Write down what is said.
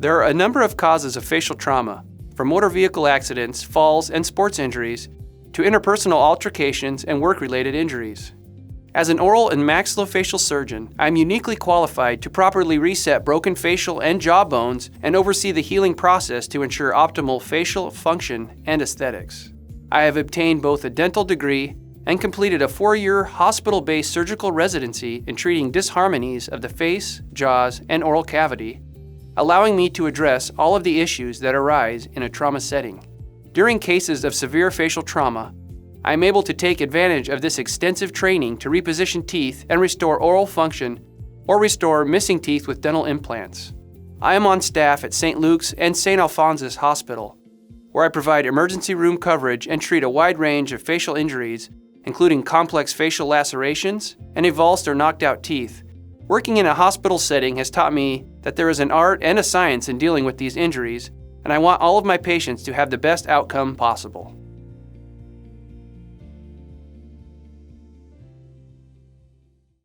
There are a number of causes of facial trauma, from motor vehicle accidents, falls, and sports injuries, to interpersonal altercations and work-related injuries. As an oral and maxillofacial surgeon, I am uniquely qualified to properly reset broken facial and jaw bones and oversee the healing process to ensure optimal facial function and aesthetics. I have obtained both a dental degree and completed a 4-year hospital-based surgical residency in treating disharmonies of the face, jaws, and oral cavity, allowing me to address all of the issues that arise in a trauma setting. During cases of severe facial trauma, I am able to take advantage of this extensive training to reposition teeth and restore oral function or restore missing teeth with dental implants. I am on staff at St. Luke's and St. Alphonsus Hospital, where I provide emergency room coverage and treat a wide range of facial injuries, including complex facial lacerations and avulsed or knocked out teeth. Working in a hospital setting has taught me that there is an art and a science in dealing with these injuries, and I want all of my patients to have the best outcome possible.